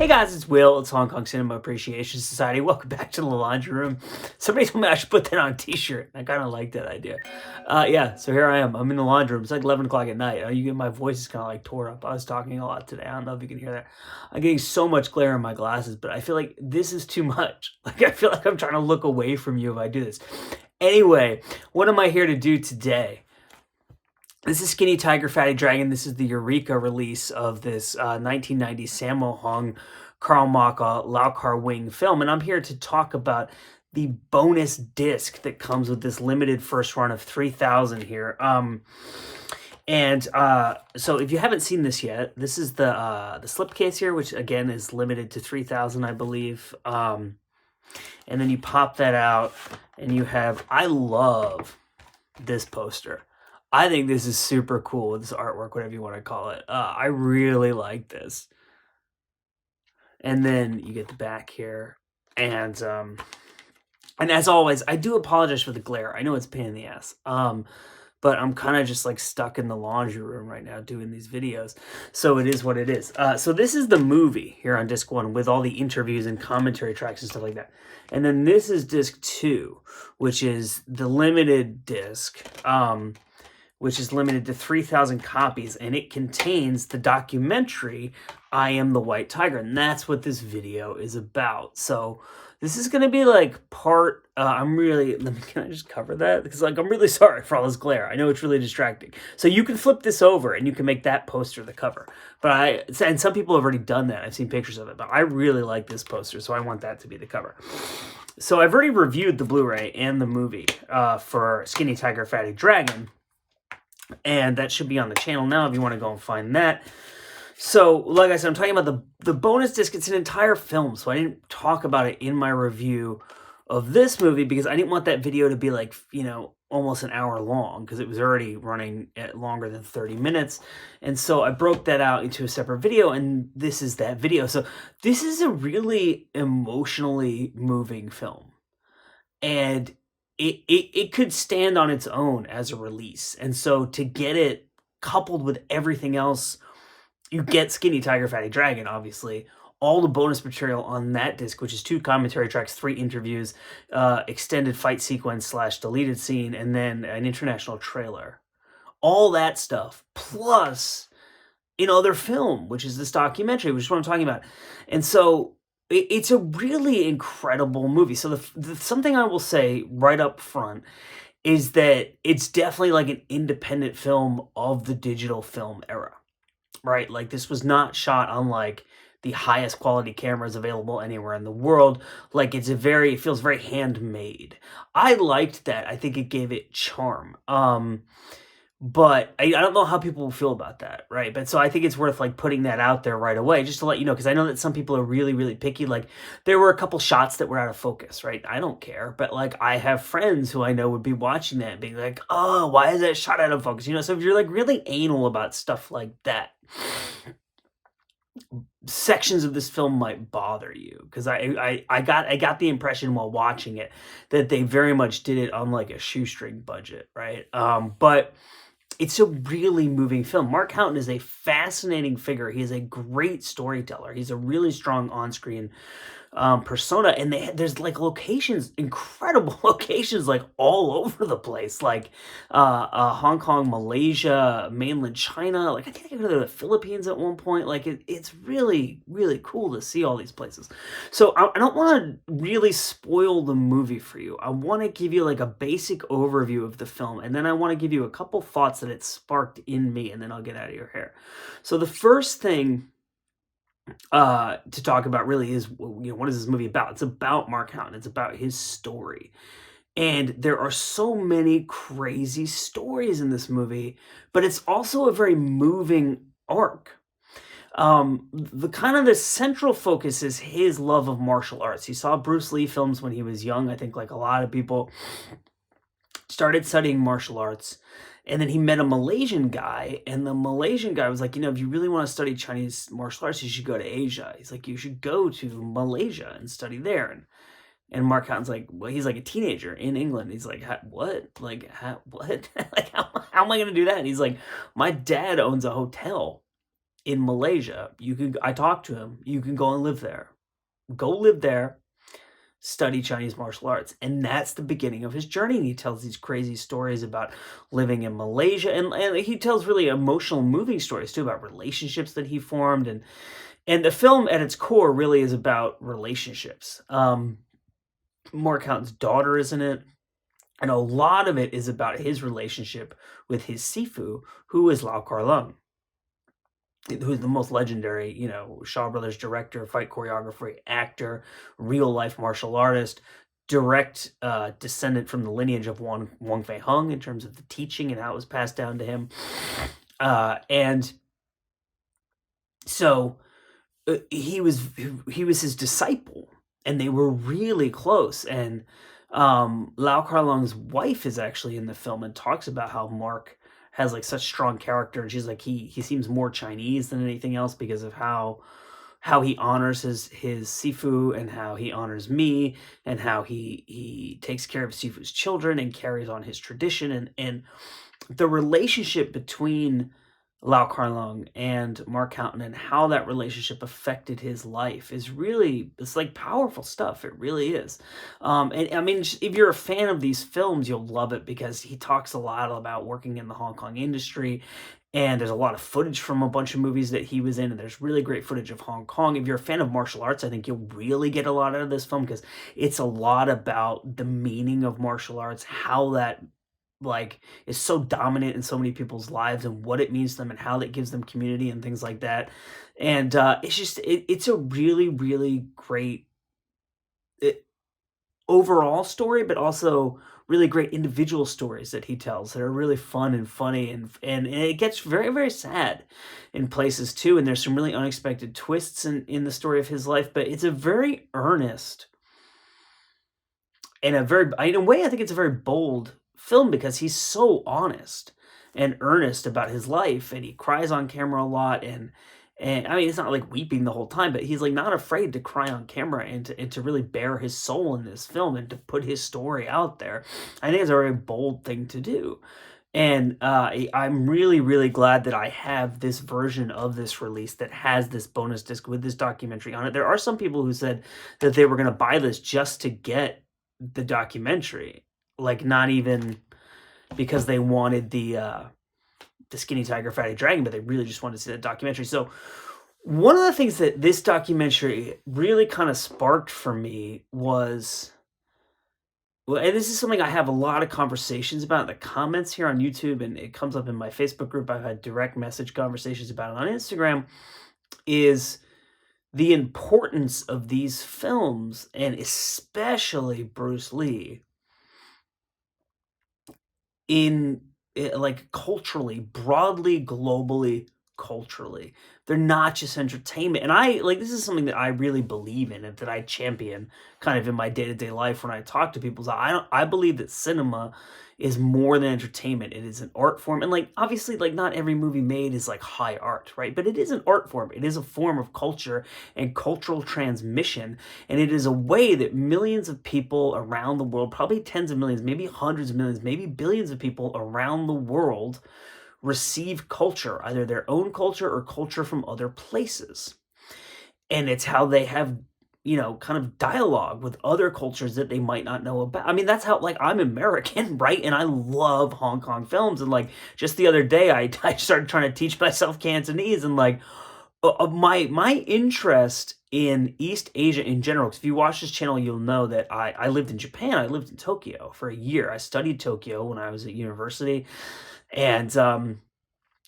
Hey guys, it's Will. It's Hong Kong Cinema Appreciation Society. Welcome back to the laundry room. Somebody told me I should put that on a t-shirt. I kind of like that idea. Yeah, so here I am. I'm in the laundry room. It's like 11 o'clock at night. You get my voice is kind of like tore up. I was talking a lot today. I don't know if you can hear that. I'm getting so much glare in my glasses, but I feel like this is too much. Like I feel like I'm trying to look away from you if I do this. Anyway, what am I here to do today? This is Skinny Tiger, Fatty Dragon. This is the Eureka release of this 1990 Sammo Hung, Karl Maka, Lau Kar Wing film. And I'm here to talk about the bonus disc that comes with this limited first run of 3,000 here. So if you haven't seen this yet, this is the slipcase here, which again is limited to 3,000, I believe. And then you pop that out and you have, I love this poster. I think this is super cool, this artwork, whatever you want to call it. I really like this. And then you get the back here. And as always, I do apologize for the glare. I know it's a pain in the ass. But I'm kind of just like stuck in the laundry room right now doing these videos. So it is what it is. So this is the movie here on disc 1 with all the interviews and commentary tracks and stuff like that. And then this is disc 2, which is the limited disc. Which is limited to 3,000 copies, and it contains the documentary, I Am the White Tiger, and that's what this video is about. So this is going to be like part, can I just cover that? Because like, I'm really sorry for all this glare. I know it's really distracting. So you can flip this over and you can make that poster the cover. And some people have already done that. I've seen pictures of it, but I really like this poster, so I want that to be the cover. So I've already reviewed the Blu-ray and the movie for Skinny Tiger, Fatty Dragon. And that should be on the channel now if you want to go and find that. So, like I said, I'm talking about the bonus disc. It's an entire film, so I didn't talk about it in my review of this movie because I didn't want that video to be like, almost an hour long because it was already running at longer than 30 minutes. And so I broke that out into a separate video, and this is that video. So this is a really emotionally moving film. And it could stand on its own as a release. And so to get it coupled with everything else, you get Skinny Tiger, Fatty Dragon, obviously. All the bonus material on that disc, which is 2 commentary tracks, 3 interviews, extended fight sequence / deleted scene, and then an international trailer. All that stuff, plus their film, which is this documentary, which is what I'm talking about. And so it's a really incredible movie. So something I will say right up front is that it's definitely like an independent film of the digital film era, right? Like this was not shot on like the highest quality cameras available anywhere in the world. Like it feels very handmade. I liked that. I think it gave it charm. But I don't know how people will feel about that, right? But so I think it's worth like putting that out there right away, just to let you know, because I know that some people are really, really picky. Like there were a couple shots that were out of focus, right? I don't care, but like I have friends who I know would be watching that and being like, "Oh, why is that shot out of focus?" So if you're like really anal about stuff like that, sections of this film might bother you because I got the impression while watching it that they very much did it on like a shoestring budget, right? But it's a really moving film. Mark Houghton is a fascinating figure. He is a great storyteller. He's a really strong on-screen persona, and there's like locations, incredible locations, like all over the place, like Hong Kong, Malaysia, mainland China. Like I think I go to the Philippines at one point. Like it's really, really cool to see all these places. So I don't want to really spoil the movie for you. I want to give you like a basic overview of the film, and then I want to give you a couple thoughts that it sparked in me, and then I'll get out of your hair. So the first thing to talk about really is, what is this movie about? It's about Mark Houghton. It's about his story. And there are so many crazy stories in this movie, but it's also a very moving arc. The central focus is his love of martial arts. He saw Bruce Lee films when he was young. I think like a lot of people started studying martial arts. And then he met a Malaysian guy, and the Malaysian guy was like, if you really want to study Chinese martial arts, you should go to Asia. He's like, you should go to Malaysia and study there. And Mark Houghton's like, well, he's like a teenager in England. He's like, what? Like, what? Like, how am I going to do that? And he's like, my dad owns a hotel in Malaysia. I talked to him. You can go and live there. Go live there, study Chinese martial arts. And that's the beginning of his journey. And he tells these crazy stories about living in Malaysia. And he tells really emotional, moving stories too about relationships that he formed. And the film at its core really is about relationships. Mark Houghton's daughter is in it. And a lot of it is about his relationship with his Sifu, who is Lau Kar-leung, who's the most legendary, Shaw Brothers director, fight choreographer, actor, real life martial artist, direct descendant from the lineage of Wong Fei Hung in terms of the teaching and how it was passed down to him. And so he was his disciple, and they were really close. And Lau Kar-leung's wife is actually in the film and talks about how Mark has like such strong character, and she's like he seems more Chinese than anything else because of how he honors his Sifu, and how he honors me, and how he takes care of Sifu's children and carries on his tradition. And the relationship between Lau Kar-leung and Mark Houghton, and how that relationship affected his life, is really, it's like powerful stuff. It really is. And I mean, if you're a fan of these films, you'll love it, because he talks a lot about working in the Hong Kong industry. And there's a lot of footage from a bunch of movies that he was in, and there's really great footage of Hong Kong. If you're a fan of martial arts, I think you'll really get a lot out of this film, because it's a lot about the meaning of martial arts, how that is so dominant in so many people's lives, and what it means to them, and how that gives them community and things like that. And it's just it's a really, really great overall story, but also really great individual stories that he tells that are really fun and funny, and it gets very, very sad in places too. And there's some really unexpected twists in the story of his life, but it's a very earnest and in a way, I think it's a very bold film, because he's so honest and earnest about his life, and he cries on camera a lot. And I mean, it's not like weeping the whole time, but he's like not afraid to cry on camera, and to really bare his soul in this film, and to put his story out there. I think it's a very bold thing to do. And I'm really, really glad that I have this version of this release that has this bonus disc with this documentary on it. There are some people who said that they were going to buy this just to get the documentary, like not even because they wanted the Skinny Tiger Fatty Dragon, but they really just wanted to see the documentary. So one of the things that this documentary really kind of sparked for me was, well, and this is something I have a lot of conversations about in the comments here on YouTube, and it comes up in my Facebook group. I've had direct message conversations about it on Instagram, is the importance of these films, and especially Bruce Lee, in like culturally, broadly, globally, culturally. They're not just entertainment. And this is something that I really believe in, and that I champion kind of in my day-to-day life when I talk to people. So I believe that cinema is more than entertainment. It is an art form. And obviously, not every movie made is like high art, right? But it is an art form. It is a form of culture and cultural transmission. And it is a way that millions of people around the world, probably tens of millions, maybe hundreds of millions, maybe billions of people around the world, receive culture, either their own culture or culture from other places. And it's how they have, kind of dialogue with other cultures that they might not know about. I mean, that's how, I'm American, right? And I love Hong Kong films. And just the other day, I started trying to teach myself Cantonese, and my interest in East Asia in general, because if you watch this channel, you'll know that I lived in Japan. I lived in Tokyo for a year. I studied Tokyo when I was at university. And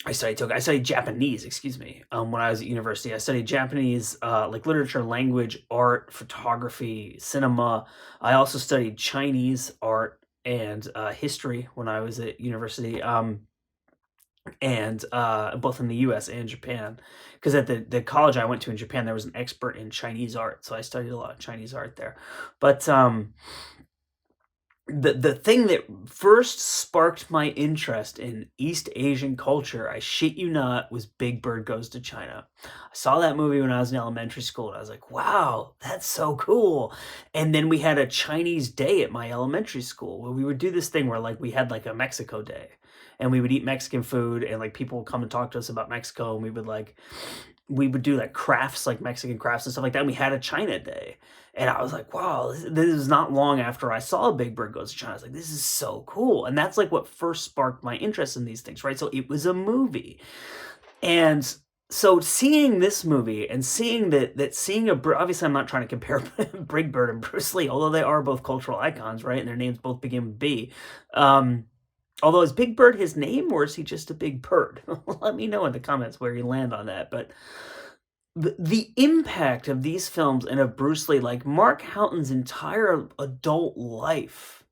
I studied Japanese, excuse me, when I was at university. I studied Japanese, literature, language, art, photography, cinema. I also studied Chinese art and history when I was at university, and both in the U.S. and Japan. Because at the college I went to in Japan, there was an expert in Chinese art, so I studied a lot of Chinese art there. But the thing that first sparked my interest in East Asian culture, I shit you not, was Big Bird Goes to China. I saw that movie when I was in elementary school, and I was like, wow, that's so cool. And then we had a Chinese day at my elementary school where we would do this thing where we had a Mexico day. and we would eat Mexican food, and like people would come and talk to us about Mexico, and we would do like crafts, like Mexican crafts and stuff like that. And we had a China day. And I was like, wow, this is not long after I saw Big Bird Goes to China. I was like, this is so cool. And that's like what first sparked my interest in these things, right? So it was a movie. And so seeing this movie and seeing obviously I'm not trying to compare Big Bird and Bruce Lee, although they are both cultural icons, right? And their names both begin with B. Although, is Big Bird his name, or is he just a big bird? Let me know in the comments where you land on that. But the impact of these films and of Bruce Lee, like Mark Houghton's entire adult life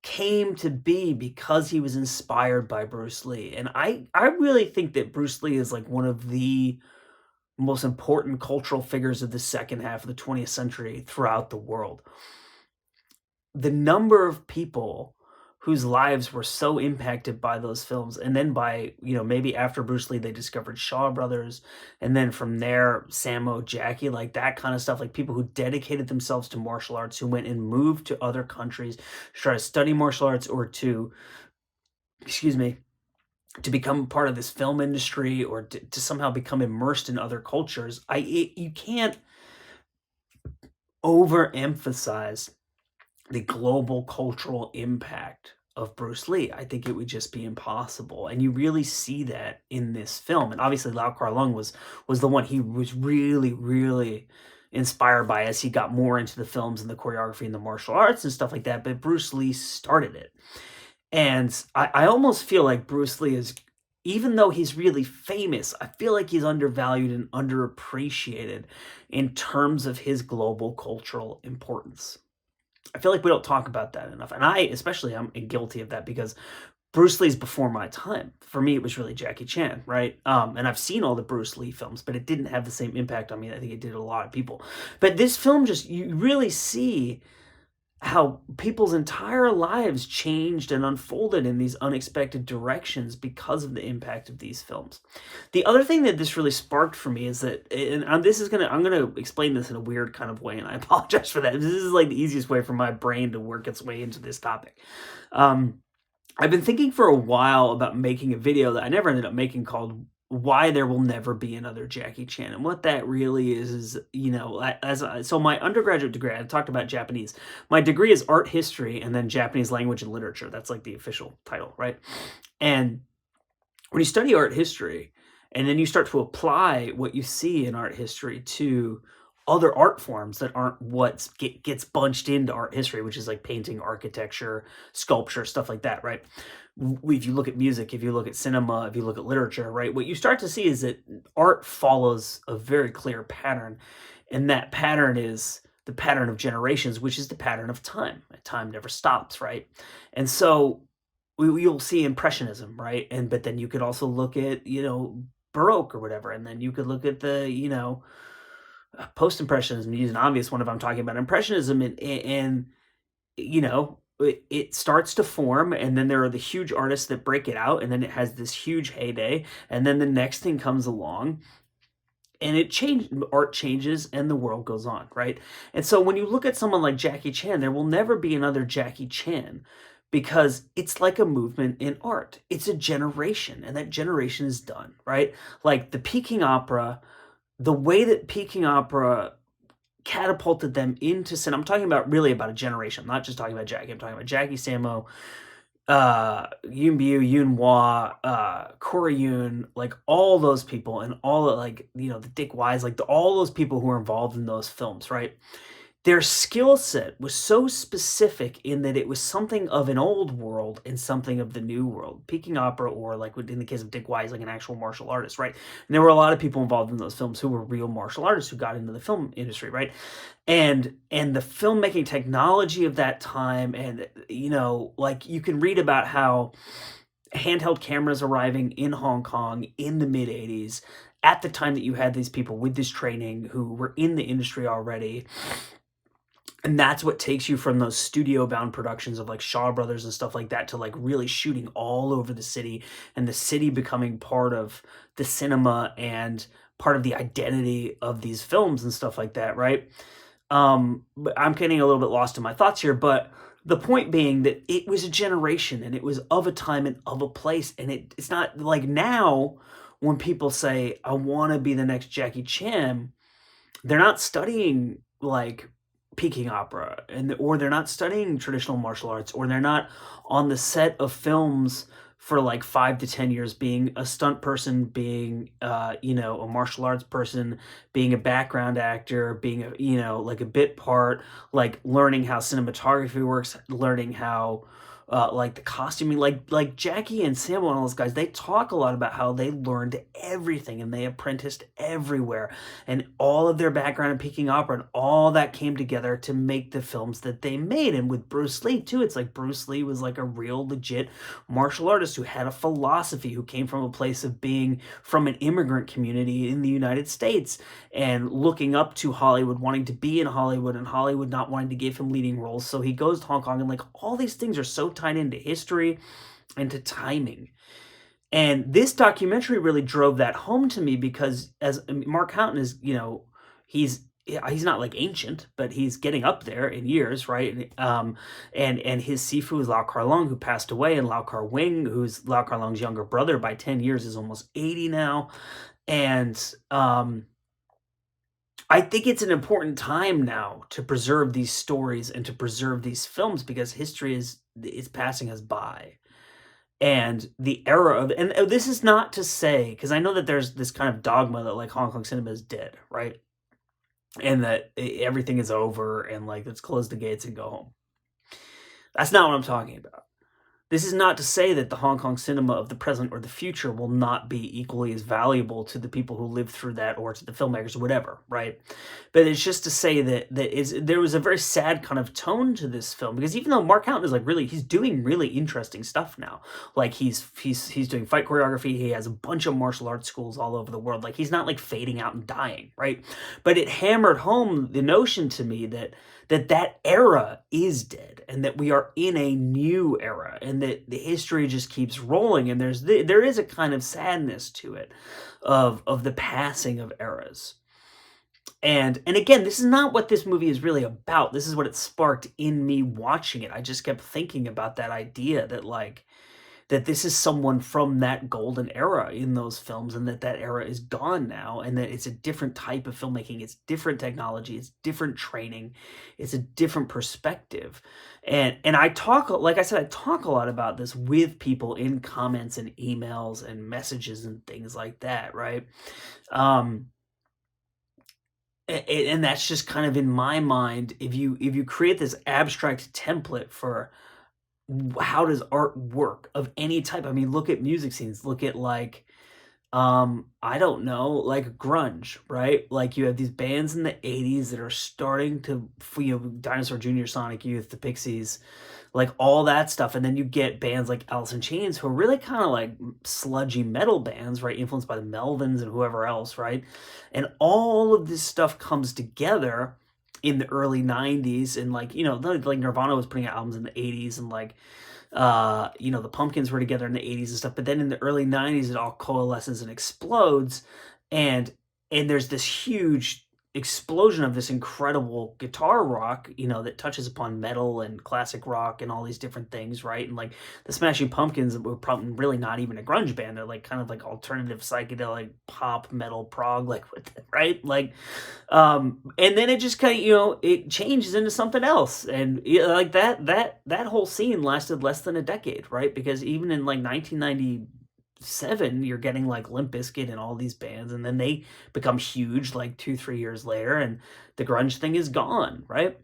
came to be because he was inspired by Bruce Lee. And I really think that Bruce Lee is like one of the most important cultural figures of the second half of the 20th century throughout the world. The number of people whose lives were so impacted by those films, and then by, maybe after Bruce Lee, they discovered Shaw Brothers, and then from there, Sammo, Jackie, like that kind of stuff, like people who dedicated themselves to martial arts, who went and moved to other countries to try to study martial arts or to become part of this film industry or to somehow become immersed in other cultures. You can't overemphasize the global cultural impact of Bruce Lee. I think it would just be impossible. And you really see that in this film. And obviously Lau Kar Leung was the one he was really, really inspired by as he got more into the films and the choreography and the martial arts and stuff like that. But Bruce Lee started it. And I almost feel like Bruce Lee is, even though he's really famous, I feel like he's undervalued and underappreciated in terms of his global cultural importance. I feel like we don't talk about that enough. And I'm guilty of that because Bruce Lee's before my time. For me, it was really Jackie Chan, right? And I've seen all the Bruce Lee films, but it didn't have the same impact on me that I think it did a lot of people. But this film you really see how people's entire lives changed and unfolded in these unexpected directions because of the impact of these films. The other thing that this really sparked for me is that, and I'm going to explain this in a weird kind of way, and I apologize for that. This is like the easiest way for my brain to work its way into this topic. I've been thinking for a while about making a video that I never ended up making called Why There Will Never Be Another Jackie Chan. And what that really is, so my undergraduate degree, I talked about Japanese. My degree is art history and then Japanese language and literature. That's like the official title, right? And when you study art history and then you start to apply what you see in art history to other art forms that aren't what gets bunched into art history, which is like painting, architecture, sculpture, stuff like that, right? If you look at music, if you look at cinema, if you look at literature, right, what you start to see is that art follows a very clear pattern. And that pattern is the pattern of generations, which is the pattern of time. Time never stops, right? And so you'll see Impressionism, right? But then you could also look at, Baroque or whatever. And then you could look at the, Post-Impressionism, to use an obvious one if I'm talking about Impressionism, and it starts to form, and then there are the huge artists that break it out, and then it has this huge heyday, and then the next thing comes along, and art changes, and the world goes on, right? And so when you look at someone like Jackie Chan, there will never be another Jackie Chan, because it's like a movement in art. It's a generation, and that generation is done, right? Like the Peking opera, the way that Peking opera catapulted them into cinema. I'm talking about a generation. I'm not just talking about Jackie. I'm talking about Jackie, Sammo, Yuen Biao, Yuen Wah, Corey Yuen, like all those people, and all the Dick Wise, all those people who were involved in those films, right? Their skill set was so specific in that it was something of an old world and something of the new world. Peking opera, or like in the case of Dick Wise, like an actual martial artist, right? And there were a lot of people involved in those films who were real martial artists who got into the film industry, right? And the filmmaking technology of that time, and you can read about how handheld cameras arriving in Hong Kong in the mid-'80s, at the time that you had these people with this training who were in the industry already. And that's what takes you from those studio-bound productions of like Shaw Brothers and stuff like that to like really shooting all over the city, and the city becoming part of the cinema and part of the identity of these films and stuff like that, right? But I'm getting a little bit lost in my thoughts here, but The point being that it was a generation and it was of a time and of a place, and it's not like now when people say, "I wanna be the next Jackie Chan," they're not studying, like, Peking opera, or they're not studying traditional martial arts, or they're not on the set of films for, like, 5 to 10 years being a stunt person, being, a martial arts person, being a background actor, being like, a bit part, like, learning how cinematography works, learning how, like, the costuming, like Jackie and Samuel and all those guys, they talk a lot about how they learned everything and they apprenticed everywhere, and all of their background in Peking opera and all that came together to make the films that they made. And with Bruce Lee too, it's like Bruce Lee was like a real legit martial artist who had a philosophy, who came from a place of being from an immigrant community in the United States and looking up to Hollywood, wanting to be in Hollywood, and Hollywood not wanting to give him leading roles. So he goes to Hong Kong, and like all these things are so tied into history and to timing. And this documentary really drove that home to me because Mark Houghton is, he's not like ancient, but he's getting up there in years, right? And his Sifu is Lau Kar-Leung, who passed away, and Lau Kar-Wing, who's Lau Kar-Leung's younger brother by 10 years, is almost 80 now. And I think it's an important time now to preserve these stories and to preserve these films because history is passing us by. And the era of, and this is not to say, because I know that there's this kind of dogma that like Hong Kong cinema is dead, right? And that everything is over and like let's close the gates and go home. That's not what I'm talking about. This is not to say that the Hong Kong cinema of the present or the future will not be equally as valuable to the people who lived through that or to the filmmakers or whatever, right? But it's just to say that there was a very sad kind of tone to this film because even though Mark Houghton is like he's doing really interesting stuff now. Like he's doing fight choreography, he has a bunch of martial arts schools all over the world. Like he's not like fading out and dying, right? But it hammered home the notion to me that era is dead and that we are in a new era and that the history just keeps rolling, and there is a kind of sadness to it of the passing of eras. And again, this is not what this movie is really about. This is what it sparked in me watching it. I just kept thinking about that idea that like that this is someone from that golden era in those films, and that era is gone now, and that it's a different type of filmmaking, it's different technology, it's different training, it's a different perspective. And I talk, like I said, I talk a lot about this with people in comments and emails and messages and things like that, right? And that's just kind of in my mind, if you create this abstract template for how does art work of any type? I mean, look at music scenes. Look at like, I don't know, like grunge, right? Like you have these bands in the 80s that are starting to, Dinosaur Jr., Sonic Youth, the Pixies, like all that stuff. And then you get bands like Alice in Chains who are really kind of like sludgy metal bands, right? Influenced by the Melvins and whoever else, right? And all of this stuff comes together in the early 90s, and like like Nirvana was putting out albums in the 80s, and like the Pumpkins were together in the 80s and stuff, but then in the early 90s it all coalesces and explodes, and there's this huge explosion of this incredible guitar rock, that touches upon metal and classic rock and all these different things, right? And like the Smashing Pumpkins were probably really not even a grunge band. They're like kind of like alternative psychedelic pop metal prog, like right? Like and then it just kind of it changes into something else, and like that whole scene lasted less than a decade, right? Because even in like 1997, you're getting like Limp Bizkit and all these bands, and then they become huge like 2-3 years later, and the grunge thing is gone, right?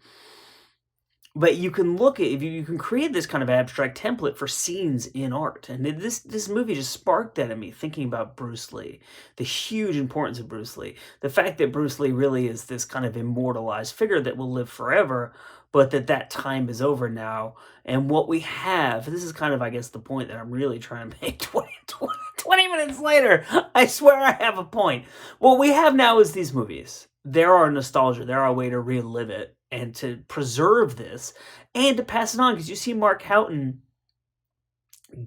But you can look at, if you can create this kind of abstract template for scenes in art, and this movie just sparked that in me, thinking about Bruce Lee, the huge importance of Bruce Lee, the fact that Bruce Lee really is this kind of immortalized figure that will live forever, but that time is over now. And what we have, this is kind of, I guess, the point that I'm really trying to make 20 minutes later. I swear I have a point. What we have now is these movies. They're our nostalgia. They're our way to relive it and to preserve this and to pass it on. Because you see Mark Houghton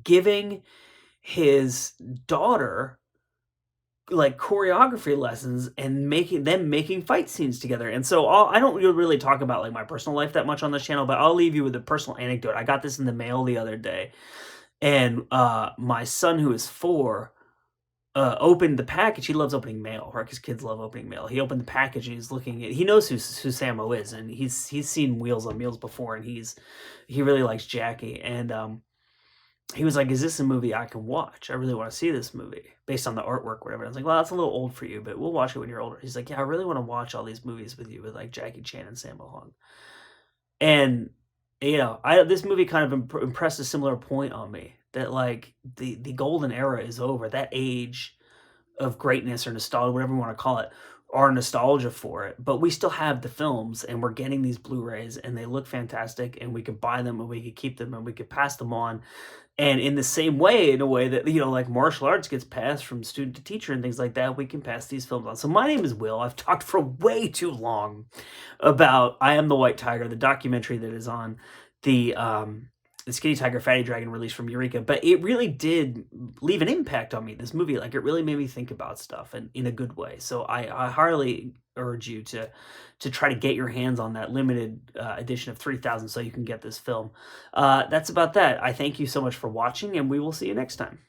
giving his daughter like choreography lessons and making fight scenes together. And so I don't really talk about like my personal life that much on this channel, but I'll leave you with a personal anecdote. I got this in the mail the other day, and my son, who is 4, opened the package. He loves opening mail, right? Because kids love opening mail. He opened the package and he's looking at. He knows who Sammo is, and he's seen Wheels on Meals before, and he really likes Jackie. And he was like, "Is this a movie I can watch? I really want to see this movie based on the artwork, whatever." I was like, "Well, that's a little old for you, but we'll watch it when you're older." He's like, "Yeah, I really want to watch all these movies with you, with like Jackie Chan and Sammo Hung." And this movie kind of impressed a similar point on me, that like the golden era is over. That age of greatness or nostalgia, whatever you want to call it, our nostalgia for it. But we still have the films, and we're getting these Blu-rays, and they look fantastic, and we could buy them, and we could keep them, and we could pass them on. And in the same way, in a way that, like martial arts gets passed from student to teacher and things like that, we can pass these films on. So my name is Will. I've talked for way too long about I Am the White Tiger, the documentary that is on the Skinny Tiger, Fatty Dragon release from Eureka. But it really did leave an impact on me, this movie. Like, it really made me think about stuff and in a good way. So I highly urge you to try to get your hands on that limited edition of 3,000 so you can get this film. That's about that. I thank you so much for watching, and we will see you next time.